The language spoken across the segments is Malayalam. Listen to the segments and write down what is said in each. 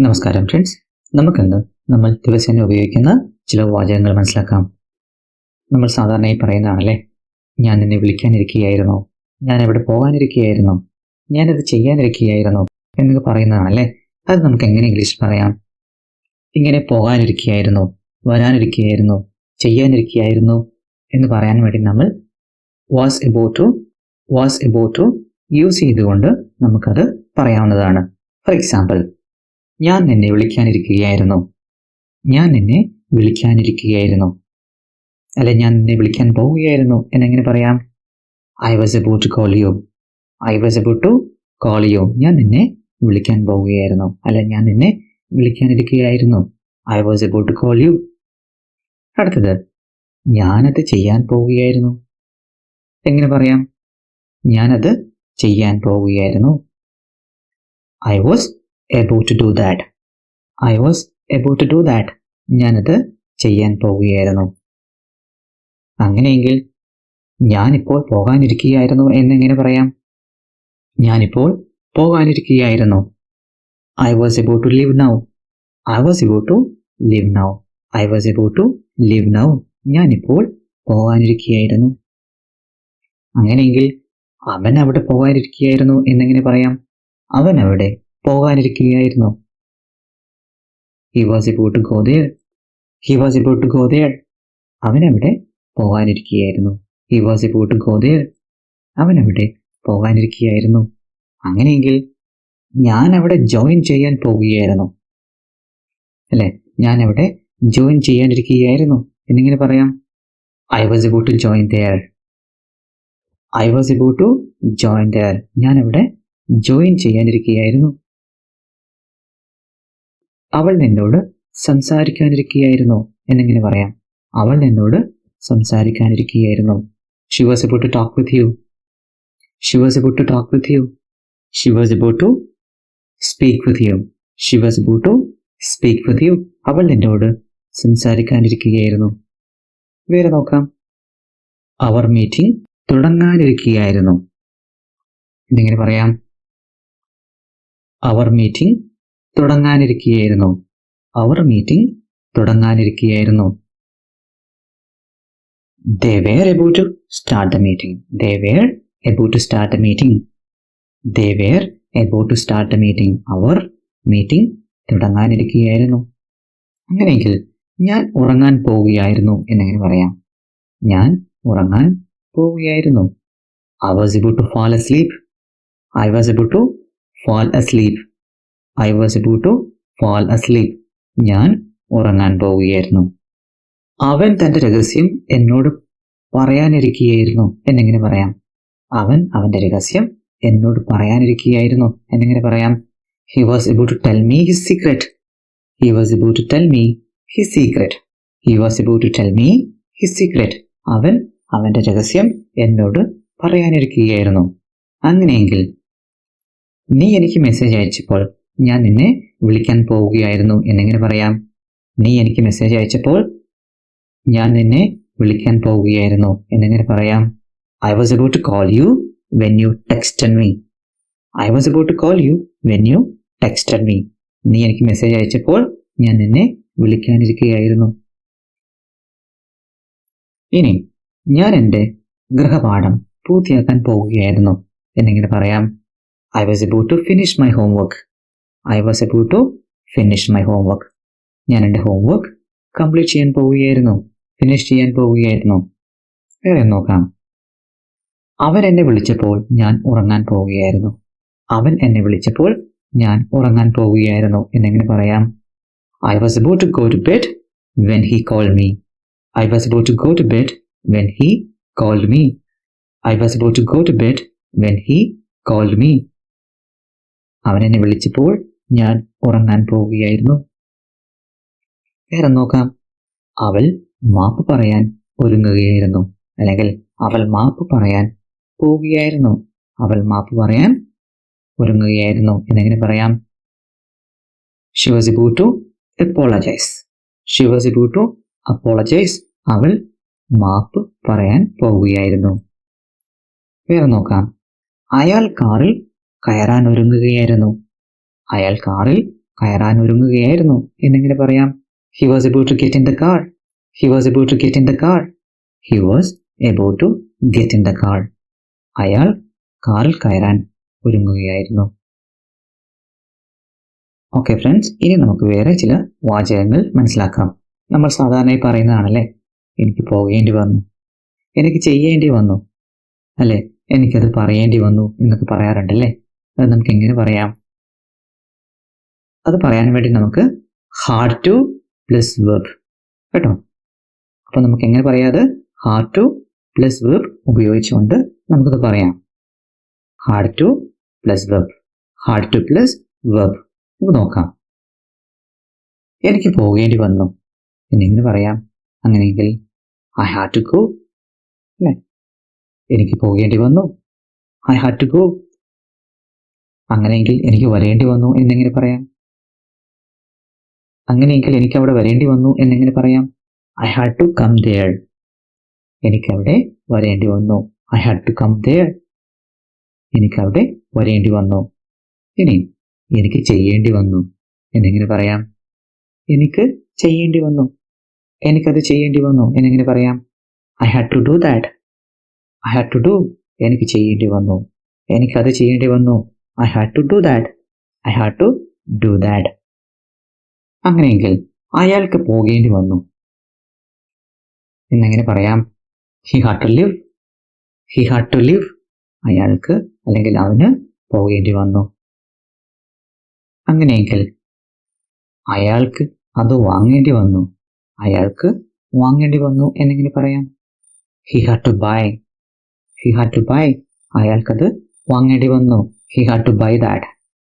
നമസ്കാരം ഫ്രണ്ട്സ്, നമുക്കിന്ന് നമ്മൾ ദിവസേന ഉപയോഗിക്കുന്ന ചില വാചകങ്ങൾ മനസ്സിലാക്കാം. നമ്മൾ സാധാരണയായി പറയുന്നതാണല്ലേ, ഞാൻ നിന്നെ വിളിക്കാനിരിക്കുകയായിരുന്നോ, ഞാൻ എവിടെ പോകാനിരിക്കുകയായിരുന്നോ, ഞാനത് ചെയ്യാനിരിക്കുകയായിരുന്നോ എന്നൊക്കെ പറയുന്നതാണല്ലേ. അത് നമുക്ക് എങ്ങനെ ഇംഗ്ലീഷിൽ പറയാം? ഇങ്ങനെ പോകാനിരിക്കുകയായിരുന്നോ, വരാനിരിക്കുകയായിരുന്നോ, ചെയ്യാനിരിക്കുകയായിരുന്നോ എന്ന് പറയാൻ വേണ്ടി നമ്മൾ വാസ് എബൌട്ട് ടു യൂസ് ചെയ്തുകൊണ്ട് നമുക്കത് പറയാവുന്നതാണ്. ഫോർ എക്സാമ്പിൾ, ഞാൻ നിന്നെ വിളിക്കാനിരിക്കുകയായിരുന്നു, ഞാൻ നിന്നെ വിളിക്കാനിരിക്കുകയായിരുന്നു, അല്ലെ ഞാൻ നിന്നെ വിളിക്കാൻ പോവുകയായിരുന്നു എന്നെങ്ങനെ പറയാം? I was about to call you, I was about to call you. ഞാൻ നിന്നെ വിളിക്കാൻ പോവുകയായിരുന്നു, അല്ലെ ഞാൻ നിന്നെ വിളിക്കാനിരിക്കുകയായിരുന്നു, I was about to call you. അടുത്തത്, ഞാനത് ചെയ്യാൻ പോവുകയായിരുന്നു. എങ്ങനെ പറയാം? ഞാനത് ചെയ്യാൻ പോവുകയായിരുന്നു, I was about to do that, I was about to do that. ഞാനത് ചെയ്യാൻ പോവുകയായിരുന്നു. അങ്ങനെയെങ്കിൽ ഞാനിപ്പോൾ പോകാനിരിക്കുകയായിരുന്നു എന്നെങ്ങനെ പറയാം? ഞാനിപ്പോൾ പോകാനിരിക്കുകയായിരുന്നു, I was about to leave now, I was about to leave now, I was about to leave now. ഞാനിപ്പോൾ പോകാനിരിക്കുകയായിരുന്നു. അങ്ങനെയെങ്കിൽ അവൻ അവിടെ പോകാനിരിക്കുകയായിരുന്നു എന്നെങ്ങനെ പറയാം? അവൻ അവിടെ പോകാനിരിക്കുകയായിരുന്നു, he was about to go there, he was about to go there. അവനവിടെ പോകാനിരിക്കുകയായിരുന്നു, he was about to go there. അവനവിടെ പോകാനിരിക്കുകയായിരുന്നു. അങ്ങനെയെങ്കിൽ ഞാൻ അവിടെ ജോയിൻ ചെയ്യാൻ പോവുകയായിരുന്നു, അല്ലെ ഞാൻ അവിടെ ജോയിൻ ചെയ്യാനിരിക്കുകയായിരുന്നു എന്നിങ്ങനെ പറയാം? I was about to join there, I was about to join there. ഞാൻ അവിടെ ജോയിൻ ചെയ്യാനിരിക്കുകയായിരുന്നു. അവൾ നിന്നോട് സംസാരിക്കാനിരിക്കുകയായിരുന്നു എന്നെങ്ങനെ പറയാം? അവൾ നിന്നോട് സംസാരിക്കാനിരിക്കുകയായിരുന്നു, she was about to talk with you, she was about to talk with you, she was about to speak with you, she was about to speak with you. അവൾ നിന്നോട് സംസാരിക്കാനിരിക്കുകയായിരുന്നു. വേറെ നോക്കാം. അവർ മീറ്റിംഗ് തുടങ്ങാനിരിക്കുകയായിരുന്നു എന്നെങ്ങനെ പറയാം? അവർ മീറ്റിംഗ് തുടങ്ങാനിരിക്കുകയായിരുന്നു, അവർ മീറ്റിംഗ് തുടങ്ങാനിരിക്കുകയായിരുന്നു. They were about to start the meeting, they were about to start the meeting, they were about to start the meeting. അവർ മീറ്റിംഗ് തുടങ്ങാനിരിക്കുകയായിരുന്നു. അങ്ങനെയെങ്കിൽ ഞാൻ ഉറങ്ങാൻ പോവുകയായിരുന്നു എന്നെങ്ങനെ പറയാം? ഞാൻ ഉറങ്ങാൻ പോവുകയായിരുന്നു, I was about to fall asleep, I was about to fall asleep, I was about to fall asleep. ഞാൻ ഉറങ്ങാൻ പോവുകയായിരുന്നു. അവൻ തൻ്റെ രഹസ്യം എന്നോട് പറയാനിരിക്കുകയായിരുന്നു എന്നെങ്ങനെ പറയാം? അവൻ അവൻ്റെ രഹസ്യം എന്നോട് പറയാനിരിക്കുകയായിരുന്നു എന്നെങ്ങനെ പറയാം? He was about to tell me his secret, he was about to tell me his secret, he was about to tell me his secret. അവൻ അവൻ്റെ രഹസ്യം എന്നോട് പറയാനിരിക്കുകയായിരുന്നു. അങ്ങനെയെങ്കിൽ നീ എനിക്ക് മെസ്സേജ് അയച്ചപ്പോൾ ഞാൻ നിന്നെ വിളിക്കാൻ പോവുകയായിരുന്നു എന്നെങ്ങനെ പറയാം? നീ എനിക്ക് മെസ്സേജ് അയച്ചപ്പോൾ ഞാൻ നിന്നെ വിളിക്കാൻ പോവുകയായിരുന്നു എന്നെങ്ങനെ പറയാം? I was about to call you when you texted me, I was about to call you when you texted me. നീ എനിക്ക് മെസ്സേജ് അയച്ചപ്പോൾ ഞാൻ നിന്നെ വിളിക്കാനിരിക്കുകയായിരുന്നു. ഇനി ഞാൻ എൻ്റെ ഗൃഹപാഠം പൂർത്തിയാക്കാൻ പോവുകയായിരുന്നു എന്നെങ്ങനെ പറയാം? I was about to finish my homework, I was about to finish my homework. ഞാൻ എൻ്റെ ഹോംവർക്ക് കംപ്ലീറ്റ് ചെയ്യാൻ പോവുകയായിരുന്നു, ഫിനിഷ് ചെയ്യാൻ പോവുകയായിരുന്നു. വേറെ നോക്കാം. അവൻ എന്നെ വിളിച്ചപ്പോൾ ഞാൻ ഉറങ്ങാൻ പോവുകയായിരുന്നു, അവൻ എന്നെ വിളിച്ചപ്പോൾ ഞാൻ ഉറങ്ങാൻ പോവുകയായിരുന്നു എന്നെങ്ങനെ പറയാം? I was about to go to bed when he called me, I was about to go to bed when he called me, I was about to go to bed when he called me. അവൻ എന്നെ വിളിച്ചപ്പോൾ ഞാൻ ഉറങ്ങാൻ പോവുകയായിരുന്നു. വേറെ നോക്കാം. അവൾ മാപ്പ് പറയാൻ ഒരുങ്ങുകയായിരുന്നു, അല്ലെങ്കിൽ അവൾ മാപ്പ് പറയാൻ പോവുകയായിരുന്നു, അവൾ മാപ്പ് പറയാൻ ഒരുങ്ങുകയായിരുന്നു എന്നെങ്ങനെ പറയാം? She was about to apologize, she was about to apologize. അവൾ മാപ്പ് പറയാൻ പോവുകയായിരുന്നു. വേറെ നോക്കാം. അയാൾ കാറിൽ കയറാൻ ഒരുങ്ങുകയായിരുന്നു, അയാൾ കാറിൽ കയറാൻ ഒരുങ്ങുകയായിരുന്നു എന്നെങ്ങനെ പറയാം? He was about to get in the car. He was about to get in the car. He was about to get in the car. അയാൾ കാറിൽ കയറാൻ ഒരുങ്ങുകയായിരുന്നു. ഓക്കെ ഫ്രണ്ട്സ്, ഇനി നമുക്ക് വേറെ ചില വാചകങ്ങൾ മനസ്സിലാക്കാം. നമ്മൾ സാധാരണയായി പറയുന്നതാണല്ലേ, എനിക്ക് പോകേണ്ടി വന്നു, എനിക്ക് ചെയ്യേണ്ടി വന്നു, അല്ലേ, എനിക്കത് പറയേണ്ടി വന്നു എന്നൊക്കെ പറയാറുണ്ടല്ലേ. അത് നമുക്ക് എങ്ങനെ പറയാം? അത് പറയാൻ വേണ്ടി നമുക്ക് ഹാഡ് ടു പ്ലസ് വെർബ് കേട്ടോ. അപ്പോൾ നമുക്ക് എങ്ങനെ പറയാത്? ഹാഡ് ടു പ്ലസ് വെർബ് ഉപയോഗിച്ചുകൊണ്ട് നമുക്കത് പറയാം. Had two plus verb, had two plus verb. നമുക്ക് നോക്കാം. എനിക്ക് പോകേണ്ടി വന്നു എന്നെങ്ങനെ പറയാം? അങ്ങനെയെങ്കിൽ ഐ ഹാഡ് ടു ഗോ, അല്ലേ? എനിക്ക് പോകേണ്ടി വന്നു, ഐ ഹാഡ് ടു ഗോ. അങ്ങനെയെങ്കിൽ എനിക്ക് വരേണ്ടി വന്നു എന്നെങ്ങനെ പറയാം? അങ്ങനെയെങ്കിൽ എനിക്ക് അവിടെ വരേണ്ടി വന്നു എന്നെങ്ങനെ പറയാം? I had to come there. എനിക്കവിടെ വരേണ്ടി വന്നു, I had to come there. എനിക്കവിടെ വരേണ്ടി വന്നു. ഇനി എനിക്ക് ചെയ്യേണ്ടി വന്നു എന്നെങ്ങനെ പറയാം? എനിക്ക് ചെയ്യേണ്ടി വന്നു, എനിക്കത് ചെയ്യേണ്ടി വന്നു എന്നെങ്ങനെ പറയാം? I had to do that. I had to do. എനിക്ക് ചെയ്യേണ്ടി വന്നു, എനിക്കത് ചെയ്യേണ്ടി വന്നു. I had to do that. I had to do that. അങ്ങനെയെങ്കിൽ അയാൾക്ക് പോകേണ്ടി വന്നു എന്നെങ്ങനെ പറയാം? He had to leave. He had to leave. അയാൾക്ക് അല്ലെങ്കിൽ അവന് പോകേണ്ടി വന്നു. അങ്ങനെയെങ്കിൽ അയാൾക്ക് അത് വാങ്ങേണ്ടി വന്നു, അയാൾക്ക് വാങ്ങേണ്ടി വന്നു എന്നെങ്ങനെ പറയാം? He had to buy. He had to buy. അയാൾക്കത് വാങ്ങേണ്ടി വന്നു, he had to buy that.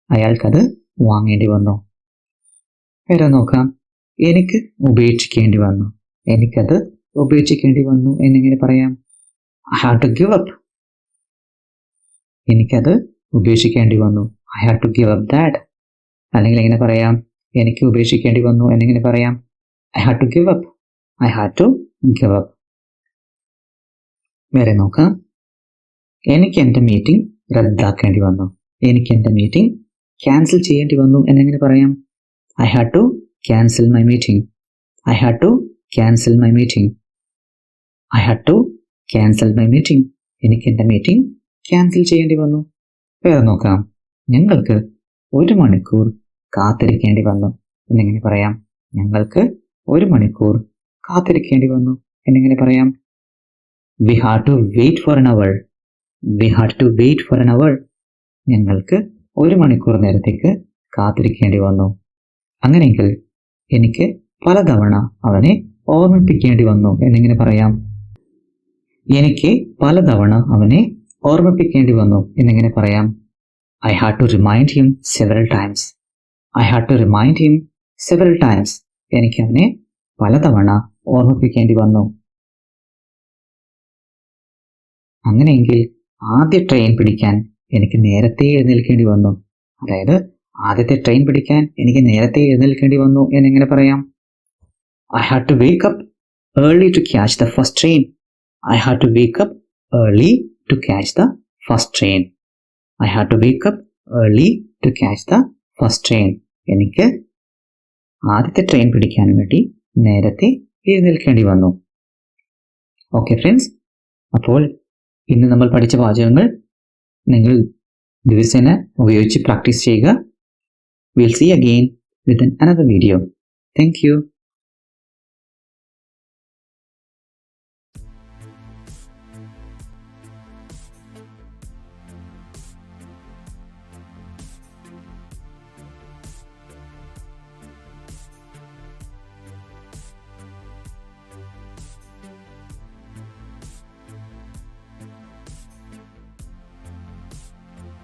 അയാൾക്കത് വാങ്ങേണ്ടി വന്നു. വേറെ നോക്കാം. എനിക്ക് ഉപേക്ഷിക്കേണ്ടി വന്നു, എനിക്കത് ഉപേക്ഷിക്കേണ്ടി വന്നു എന്നെങ്ങനെ പറയാം? I had to give up. എനിക്കത് ഉപേക്ഷിക്കേണ്ടി വന്നു, I had to give up that. അല്ലെങ്കിൽ എങ്ങനെ പറയാം? എനിക്ക് ഉപേക്ഷിക്കേണ്ടി വന്നു എന്നെങ്ങനെ പറയാം? I had to give up. I had to give up. വേറെ നോക്കാം. എനിക്ക് എൻ്റെ മീറ്റിംഗ് റദ്ദാക്കേണ്ടി വന്നു, എനിക്ക് എൻ്റെ മീറ്റിംഗ് ക്യാൻസൽ ചെയ്യേണ്ടി വന്നു എന്നെങ്ങനെ പറയാം? I had to cancel my meeting. I had to cancel my meeting. I had to cancel my meeting. എനിക്ക് എൻ്റെ മീറ്റിംഗ് ക്യാൻസൽ ചെയ്യേണ്ടി വന്നു. വേറെ നോക്കാം. ഞങ്ങൾക്ക് 1 മണിക്കൂർ കാത്തിരിക്കേണ്ടി വന്നു എന്നെങ്ങനെ പറയാം? ഞങ്ങൾക്ക് 1 മണിക്കൂർ കാത്തിരിക്കേണ്ടി വന്നു എന്നെങ്ങനെ പറയാം? We had to wait for an hour. We had to wait for an hour. ഞങ്ങൾക്ക് 1 മണിക്കൂർ നേരത്തേക്ക് കാത്തിരിക്കേണ്ടി വന്നു. അങ്ങനെയെങ്കിൽ എനിക്ക് പലതവണ അവനെ ഓർമ്മിപ്പിക്കേണ്ടി വന്നു എന്നെങ്ങനെ പറയാം? എനിക്ക് പലതവണ അവനെ ഓർമ്മിപ്പിക്കേണ്ടി വന്നു എന്നെങ്ങനെ പറയാം? I had to remind him several times. I had to remind him several times. എനിക്ക് അവനെ പലതവണ ഓർമ്മിപ്പിക്കേണ്ടി വന്നു. അങ്ങനെയെങ്കിൽ ആദ്യ ട്രെയിൻ പിടിക്കാൻ എനിക്ക് നേരത്തെ എഴുന്നേൽക്കേണ്ടി വന്നു. അതായത് ആദ്യത്തെ ട്രെയിൻ പിടിക്കാൻ എനിക്ക് നേരത്തെ എഴുന്നേൽക്കേണ്ടി വന്നു എന്നെങ്ങനെ പറയാം? I had to wake up early to catch the first train. I had to wake up early to catch the first train. I had to wake up early to catch the first train. എനിക്ക് ആദ്യത്തെ ട്രെയിൻ പിടിക്കാൻ വേണ്ടി നേരത്തെ എഴുന്നേൽക്കേണ്ടി വന്നു. ഓക്കെ ഫ്രണ്ട്സ്, അപ്പോൾ ഇന്ന് നമ്മൾ പഠിച്ച വാചകങ്ങൾ നിങ്ങൾ ദിവസേന ഉപയോഗിച്ച് പ്രാക്ടീസ് ചെയ്യുക. We'll see again with another video. Thank you.